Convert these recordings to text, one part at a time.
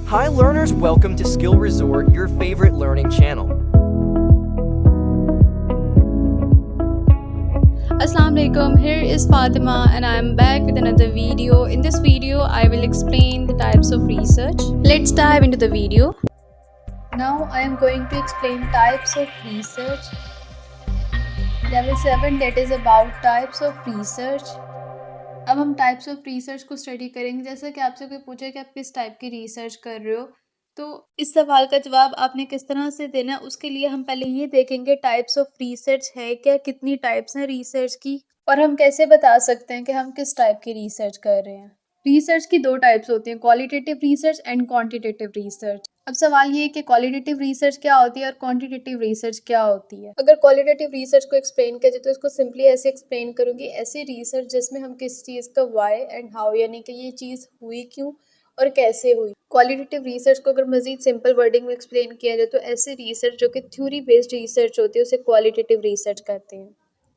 Hi learners, welcome to Skill Resort, your favorite learning channel. Assalamu alaikum, here is Fatima and I am back with another video. In this video, I will explain the types of research. Let's dive into the video. Now I am going to explain types of research. Level 7, that is about types of research. अब हम types of research को study करेंगे। जैसा कि आपसे कोई पूछे कि आप किस टाइप की रिसर्च कर रहे हो, तो इस सवाल का जवाब आपने किस तरह से देना है, उसके लिए हम पहले ये देखेंगे टाइप्स ऑफ रिसर्च है क्या, कितनी टाइप्स हैं रिसर्च की, और हम कैसे बता सकते हैं कि हम किस टाइप की रिसर्च कर रहे हैं। रिसर्च की दो टाइप्स होती हैं, qualitative research and quantitative research. अब सवाल ये है कि क्वालिटेटिव रिसर्च क्या होती है और क्वांटिटेटिव रिसर्च क्या होती है। अगर क्वालिटेटिव रिसर्च को एक्सप्लेन करें तो इसको सिंपली ऐसे एक्सप्लेन करूंगी, ऐसी रिसर्च जिसमें हम किसी चीज़ का व्हाई एंड हाउ, यानी कि ये चीज़ हुई क्यों और कैसे हुई। क्वालिटेटिव रिसर्च को अगर मजीद सिंपल वर्डिंग में एक्सप्लेन किया जाए तो ऐसी रिसर्च जो कि थ्योरी बेस्ड रिसर्च होती है उसे क्वालिटेटिव रिसर्च कहते हैं।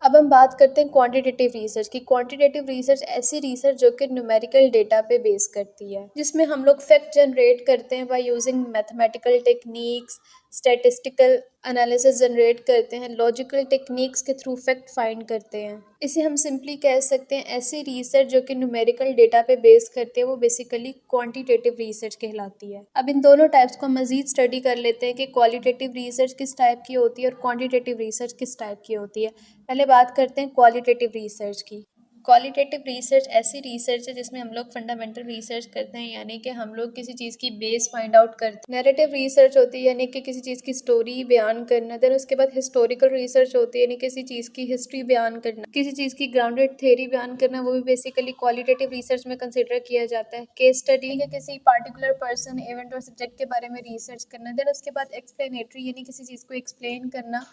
अब हम बात करते हैं क्वांटिटेटिव रिसर्च की। क्वांटिटेटिव रिसर्च ऐसी रिसर्च जो कि न्यूमेरिकल डेटा पे बेस करती है, जिसमें हम लोग फैक्ट जनरेट करते हैं by using mathematical techniques, statistical analysis generate करते हैं, लॉजिकल टेक्निक्स के थ्रू फैक्ट फाइंड करते हैं। इसे हम सिंपली कह सकते हैं ऐसी रिसर्च जो कि न्यूमेरिकल डेटा पे बेस करती है, वो बेसिकली क्वांटिटेटिव रिसर्च कहलाती है। अब इन दोनों टाइप्स को मजीद स्टडी कर लेते हैं कि क्वालिटेटिव रिसर्च किस टाइप की होती है और क्वांटिटेटिव रिसर्च किस टाइप की होती है। पहले बात करते हैं क्वालिटेटिव रिसर्च की। क्वालिटेटिव रिसर्च ऐसी रिसर्च है जिसमें हम लोग फंडामेंटल रिसर्च करते हैं, यानी कि हम लोग किसी चीज़ की बेस फाइंड आउट करते हैं। नैरेटिव रिसर्च होती है यानी कि किसी चीज़ की स्टोरी बयान करना। देन उसके बाद हिस्टोरिकल रिसर्च होती है यानी किसी चीज़ की हिस्ट्री बयान करना, किसी चीज़ की ग्राउंडेड थ्योरी बयान करना, वो भी बेसिकली क्वालिटेटिव रिसर्च में कंसिडर किया जाता है। केस स्टडी या किसी पार्टिकुलर पर्सन, इवेंट और सब्जेक्ट के बारे में रिसर्च करना। देन उसके बाद एक्सप्लेनेटरी यानी किसी चीज़ को एक्सप्लेन करना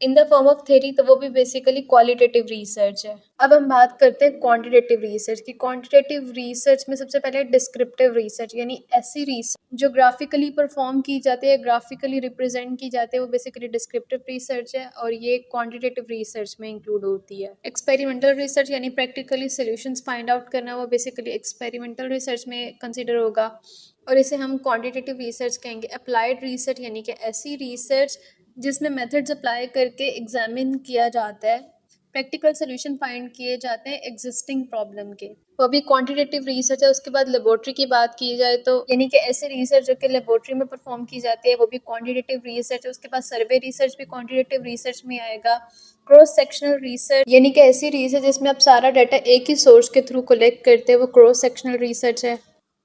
in the form of theory, तो वो भी बेसिकली क्वालिटेटिव रिसर्च है। अब हम बात करते हैं क्वांटिटेटिव रिसर्च की। क्वांटिटेटिव रिसर्च में सबसे पहले डिस्क्रिप्टिव रिसर्च, यानी ऐसी रिसर्च जो ग्राफिकली परफॉर्म की जाती है, ग्राफिकली रिप्रेजेंट की जाती है, वो बेसिकली डिस्क्रिप्टिव रिसर्च है और ये क्वांटिटेटिव रिसर्च में इंक्लूड होती है। एक्सपेरिमेंटल रिसर्च यानी प्रैक्टिकली सॉल्यूशंस फाइंड आउट करना, वो बेसिकली एक्सपेरिमेंटल रिसर्च में कंसिडर होगा और इसे हम क्वांटिटेटिव रिसर्च कहेंगे। अप्लाइड रिसर्च यानी कि ऐसी रिसर्च जिसमें मेथड्स अप्लाई करके एग्जामिन किया जाता है, प्रैक्टिकल सोल्यूशन फाइंड किए जाते हैं एग्जिस्टिंग प्रॉब्लम के, वो भी क्वांटिटेटिव रिसर्च है। उसके बाद लेबोरेटरी की बात की जाए तो यानी कि ऐसी रिसर्च जो कि लेबोरेटरी में परफॉर्म की जाती है, वो भी क्वांटिटेटिव रिसर्च है। उसके बाद सर्वे रिसर्च भी क्वांटिटेटिव रिसर्च में आएगा। क्रॉस सेक्शनल रिसर्च यानी कि ऐसी रिसर्च जिसमें आप सारा डाटा एक ही सोर्स के थ्रू कलेक्ट करते हैं, वो क्रॉस सेक्शनल रिसर्च है।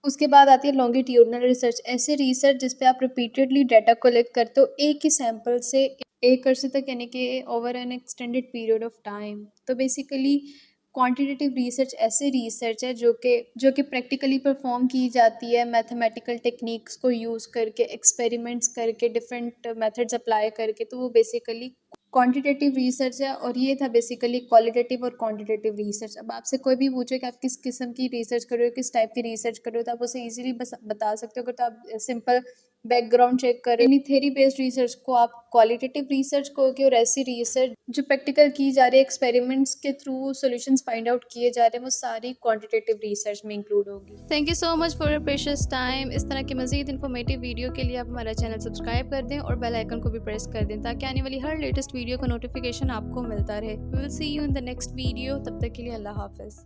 उसके बाद आती है लॉन्गिट्यूडनल रिसर्च, ऐसे रिसर्च जिस पे आप रिपीटेडली डाटा कलेक्ट करते हो एक ही सैंपल से एक अरसे तक, यानी कि over N extended period of time. तो बेसिकली क्वांटिटेटिव रिसर्च ऐसे रिसर्च है जो कि प्रैक्टिकली परफॉर्म की जाती है मैथमेटिकल टेक्निक्स को यूज़ करके, एक्सपेरिमेंट्स करके, डिफरेंट मेथड्स अप्लाई करके, तो वो बेसिकली क्वांटिटेटिव रिसर्च है। और ये था बेसिकली क्वालिटेटिव और क्वांटिटेटिव रिसर्च। अब आपसे कोई भी पूछे कि आप किस किस्म की रिसर्च कर रहे हो, किस टाइप की रिसर्च कर रहे हो, तो आप उसे इजीली बता सकते हो। अगर तो आप सिंपल बैकग्राउंड चेक करें, यानी थ्योरी बेस्ड रिसर्च को आप क्वालिटेटिव रिसर्च कहोगे, और ऐसी रिसर्च जो प्रैक्टिकल की जा रही है, एक्सपेरिमेंट्स के थ्रू सॉल्यूशंस फाइंड आउट किए जा रहे हैं, वो सारी क्वांटिटेटिव रिसर्च में इंक्लूड होगी। Thank you so much for your precious time. इस तरह की मजीद इन्फॉर्मेटिव वीडियो के लिए आप हमारा चैनल सब्सक्राइब कर दें और बेल आइकन को भी प्रेस कर दें ताकि आने वाली हर लेटेस्ट वीडियो का नोटिफिकेशन आपको मिलता रहे। We will see you in the next video. तब तक के लिए अल्लाह हाफिज़।